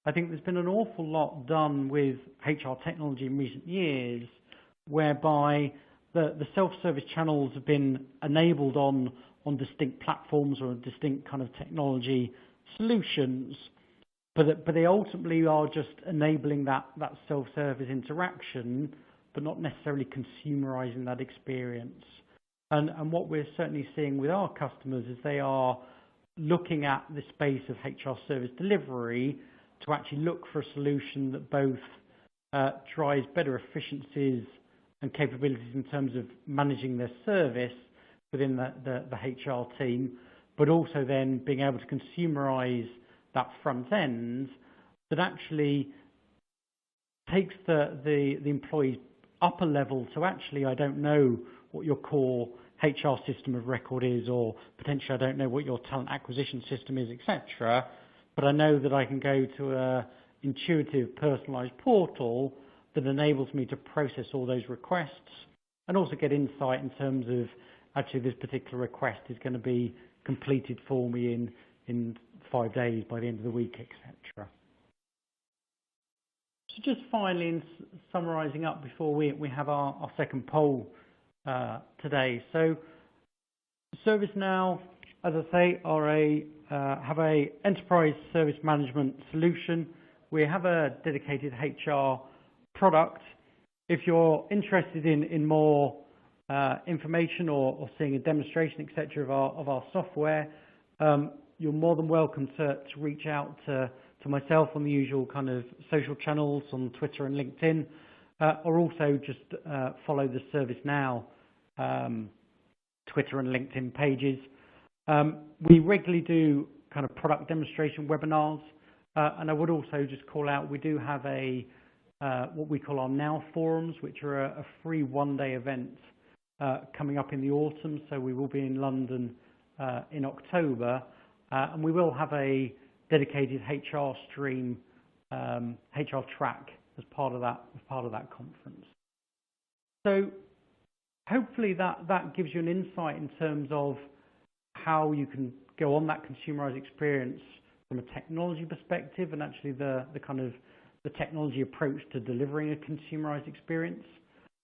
I think there's been an awful lot done with HR technology in recent years, whereby the self-service channels have been enabled on distinct platforms or distinct kind of technology solutions, but they ultimately are just enabling that self-service interaction, but not necessarily consumerizing that experience. And what we're certainly seeing with our customers is they are looking at the space of HR service delivery to actually look for a solution that both drives better efficiencies and capabilities in terms of managing their service within the HR team, but also then being able to consumerize that front end that actually takes the employees up a level to actually, I don't know what your core HR system of record is, or potentially I don't know what your talent acquisition system is, etc. But I know that I can go to a intuitive, personalized portal that enables me to process all those requests and also get insight in terms of actually this particular request is going to be completed for me in 5 days by the end of the week, etc. So just finally, in summarising up before we have our second poll today. So ServiceNow, as I say, have a enterprise service management solution. We have a dedicated HR product. If you're interested in more information or seeing a demonstration, etc., of our software, you're more than welcome to reach out to myself on the usual kind of social channels on Twitter and LinkedIn, or also just follow the ServiceNow Twitter and LinkedIn pages. We regularly do kind of product demonstration webinars, and I would also just call out, we do have what we call our Now Forums, which are a free one-day event coming up in the autumn. So we will be in London in October, and we will have a dedicated HR stream, HR track as part of that conference. So hopefully that gives you an insight in terms of how you can go on that consumerized experience from a technology perspective, and actually the kind of the technology approach to delivering a consumerized experience.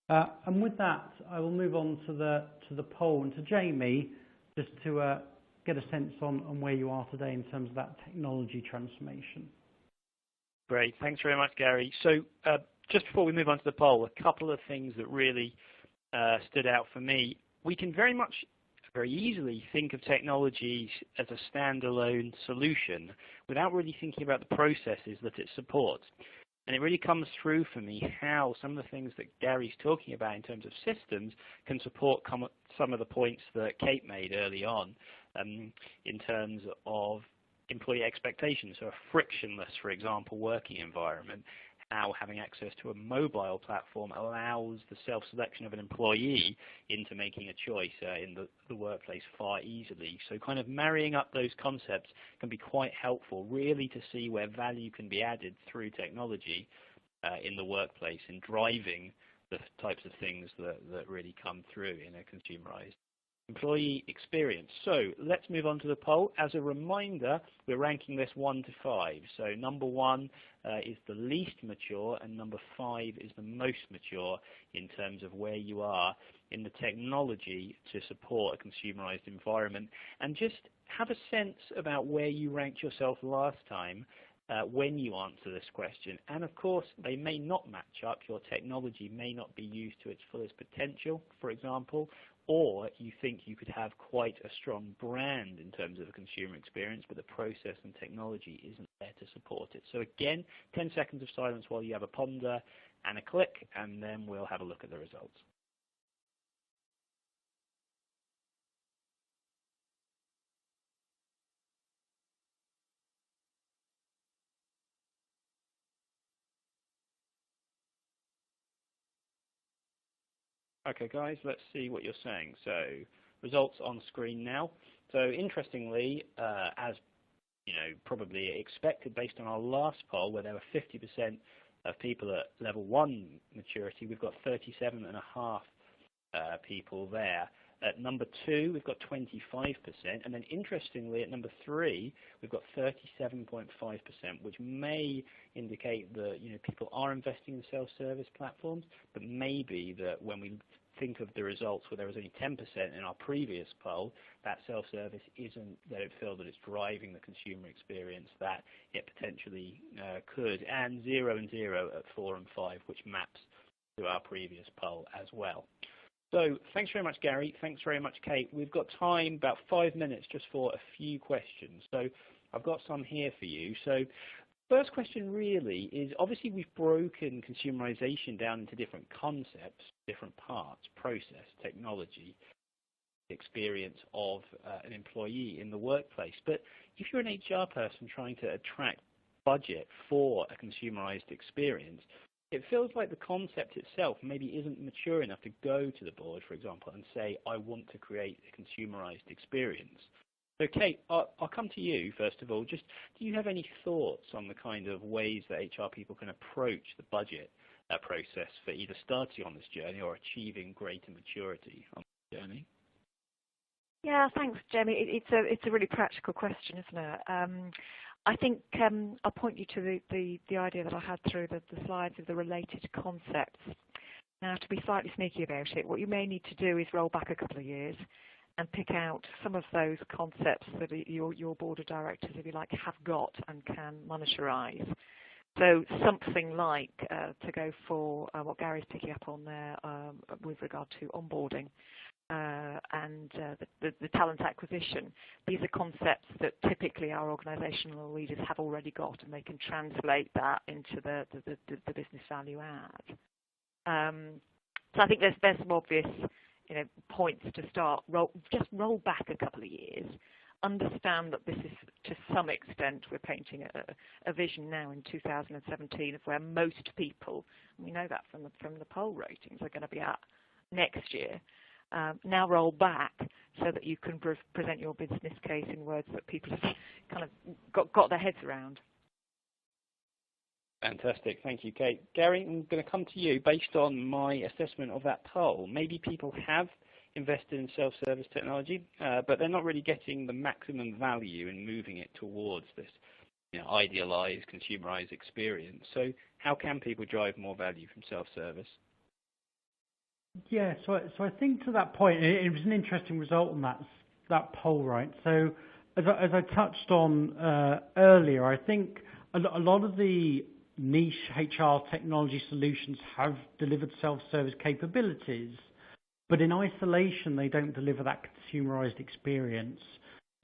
And with that, I will move on to the poll and to Jamie, just to get a sense on where you are today in terms of that technology transformation. Great, thanks very much, Gary. So just before we move on to the poll, a couple of things that really stood out for me. We can very easily think of technologies as a standalone solution without really thinking about the processes that it supports. And it really comes through for me how some of the things that Gary's talking about in terms of systems can support some of the points that Kate made early on in terms of employee expectations. So a frictionless, for example, working environment, how having access to a mobile platform allows the self-selection of an employee into making a choice in the workplace far easily. So kind of marrying up those concepts can be quite helpful, really, to see where value can be added through technology in the workplace and driving the types of things that really come through in a consumerized employee experience. So let's move on to the poll. As a reminder, we're ranking this 1 to 5. So number 1 is the least mature, and number 5 is the most mature in terms of where you are in the technology to support a consumerized environment. And just have a sense about where you ranked yourself last time when you answer this question. And of course, they may not match up. Your technology may not be used to its fullest potential, for example, or you think you could have quite a strong brand in terms of a consumer experience, but the process and technology isn't there to support it. So again, 10 seconds of silence while you have a ponder and a click, and then we'll have a look at the results. Okay, guys, let's see what you're saying. So results on screen now. So interestingly, as you know, probably expected based on our last poll, where there were 50% of people at level 1 maturity, we've got 37.5 people there. At number 2, we've got 25%, and then interestingly, at number 3, we've got 37.5%, which may indicate that people are investing in self-service platforms, but maybe that when we think of the results where there was only 10% in our previous poll, that self-service isn't, they don't feel that it's driving the consumer experience that it potentially could, and 0 and 0 at 4 and 5, which maps to our previous poll as well. So thanks very much, Gary. Thanks very much, Kate. We've got time, about 5 minutes, just for a few questions. So I've got some here for you. So first question really is, obviously we've broken consumerization down into different concepts, different parts, process, technology, experience of an employee in the workplace. But if you're an HR person trying to attract budget for a consumerized experience, it feels like the concept itself maybe isn't mature enough to go to the board, for example, and say, I want to create a consumerized experience. So Kate, I'll come to you first of all. Just, do you have any thoughts on the kind of ways that HR people can approach the budget process for either starting on this journey or achieving greater maturity on the journey? Yeah, thanks, Jamie. It's a really practical question, isn't it? I think I'll point you to the idea that I had through the slides of the related concepts. Now, to be slightly sneaky about it, what you may need to do is roll back a couple of years and pick out some of those concepts that your board of directors, if you like, have got and can monetarize. So something like, to go for what Gary's picking up on there with regard to onboarding and the talent acquisition. These are concepts that typically our organisational leaders have already got, and they can translate that into the business value add. So I think there's some obvious points to start. Just roll back a couple of years. Understand that this is, to some extent, we're painting a vision now in 2017 of where most people, and we know that from the poll ratings, are going to be at next year. Now roll back so that you can present your business case in words that people have kind of got their heads around. Fantastic. Thank you, Kate. Gary, I'm going to come to you. Based on my assessment of that poll, maybe people have invested in self-service technology, but they're not really getting the maximum value in moving it towards this idealized, consumerized experience. So how can people drive more value from self-service? Yeah, so I think to that point, it was an interesting result on that poll, right? So as I touched on earlier, I think a lot of the niche HR technology solutions have delivered self-service capabilities, but in isolation, they don't deliver that consumerized experience.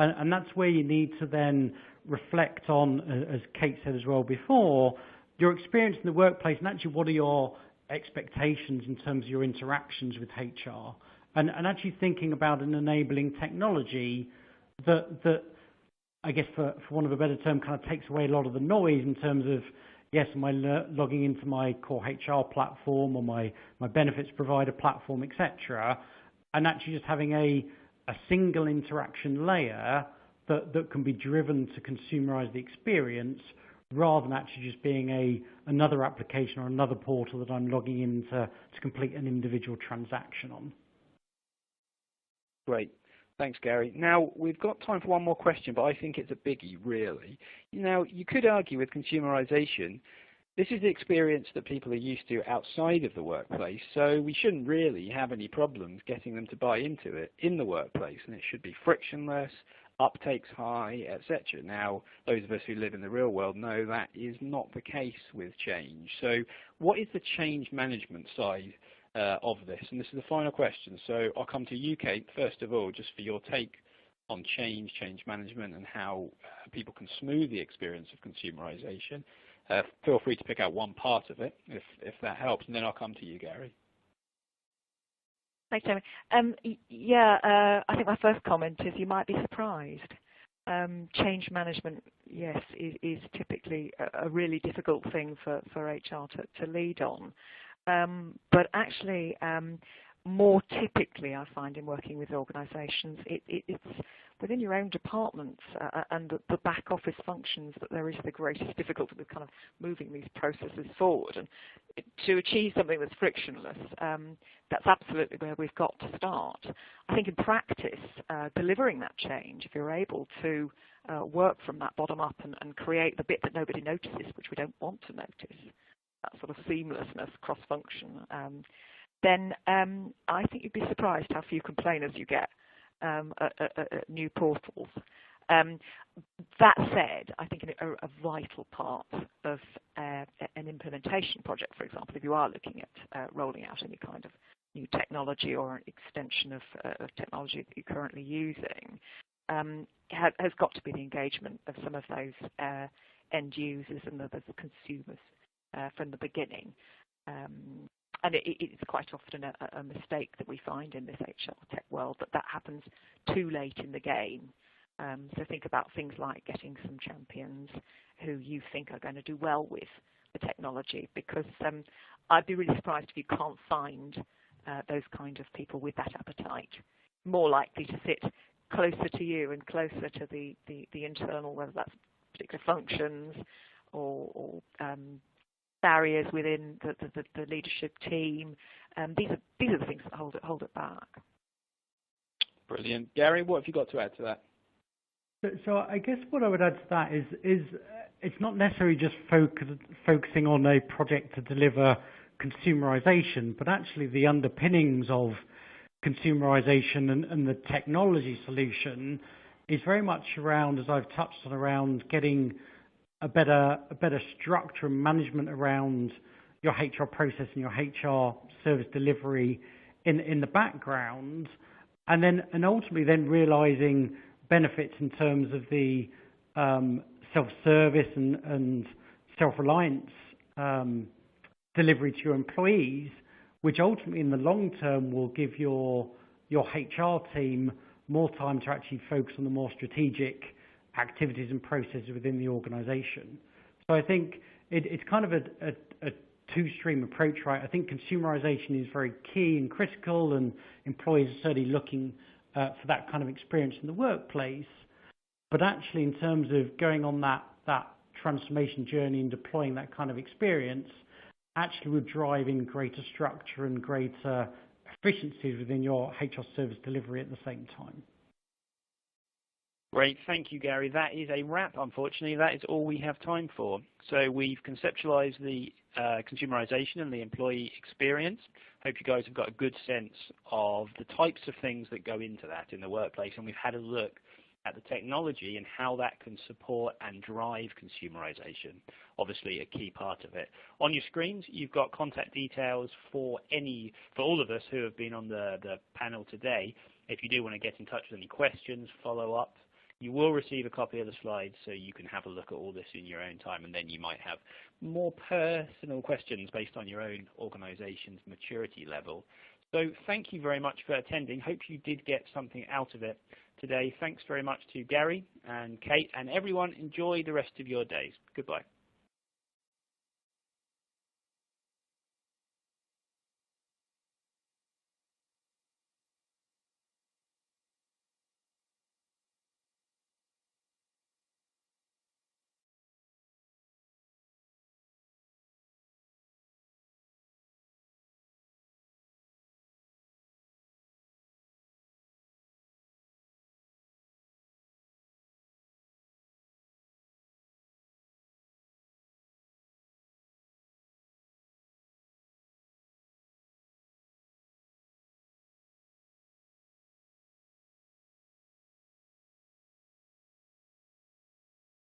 And that's where you need to then reflect on, as Kate said as well before, your experience in the workplace and actually what are your expectations in terms of your interactions with HR, and actually thinking about an enabling technology that I guess for want of a better term kind of takes away a lot of the noise in terms of, yes, am I logging into my core HR platform or my benefits provider platform, etc., and actually just having a single interaction layer that can be driven to consumerize the experience, rather than actually just being another application or another portal that I'm logging in to complete an individual transaction on. Great. Thanks, Gary. Now, we've got time for one more question, but I think it's a biggie, really. Now, you could argue with consumerization, this is the experience that people are used to outside of the workplace, so we shouldn't really have any problems getting them to buy into it in the workplace, and it should be frictionless, uptake's high, etc. Now, those of us who live in the real world know that is not the case with change. So what is the change management side of this? And this is the final question. So I'll come to you, Kate, first of all, just for your take on change management and how people can smooth the experience of consumerization. Feel free to pick out one part of it if that helps, and then I'll come to you, Gary. Thanks, Jamie. I think my first comment is you might be surprised. Change management, yes, is typically a really difficult thing for HR to lead on. But actually, more typically, I find in working with organisations, it's within your own departments and the back office functions that there is the greatest difficulty with kind of moving these processes forward. And to achieve something that's frictionless, that's absolutely where we've got to start. I think in practice, delivering that change, if you're able to work from that bottom up and create the bit that nobody notices, which we don't want to notice, that sort of seamlessness, cross-function, then I think you'd be surprised how few complainers you get at new portals. That said, I think a vital part of an implementation project, for example, if you are looking at rolling out any kind of new technology or an extension of technology that you're currently using, has got to be the engagement of some of those end users and the consumers from the beginning. And it's quite often a mistake that we find in this HR tech world that happens too late in the game. So think about things like getting some champions who you think are going to do well with the technology, because I'd be really surprised if you can't find those kind of people with that appetite, more likely to sit closer to you and closer to the internal, whether that's particular functions or barriers within the leadership team. These are the things that hold it back. Brilliant. Gary, what have you got to add to that? So I guess what I would add to that is it's not necessarily just focusing on a project to deliver consumerization, but actually the underpinnings of consumerization and the technology solution is very much around, as I've touched on, around getting a better structure and management around your HR process and your HR service delivery in the background, and ultimately then realizing benefits in terms of the self-service and self-reliance delivery to your employees, which ultimately in the long term will give your HR team more time to actually focus on the more strategic activities and processes within the organization. So I think it's kind of a two-stream approach, right? I think consumerization is very key and critical, and employees are certainly looking for that kind of experience in the workplace. But actually, in terms of going on that transformation journey and deploying that kind of experience, actually we're driving greater structure and greater efficiencies within your HR service delivery at the same time. Great, thank you, Gary. That is a wrap, unfortunately. That is all we have time for. So we've conceptualized the consumerization and the employee experience. Hope you guys have got a good sense of the types of things that go into that in the workplace, and we've had a look at the technology and how that can support and drive consumerization, obviously a key part of it. On your screens, you've got contact details for all of us who have been on the panel today. If you do want to get in touch with any questions, follow up, you will receive a copy of the slides so you can have a look at all this in your own time, and then you might have more personal questions based on your own organization's maturity level. So thank you very much for attending. Hope you did get something out of it today. Thanks very much to Gary and Kate, and everyone. Enjoy the rest of your days. Goodbye.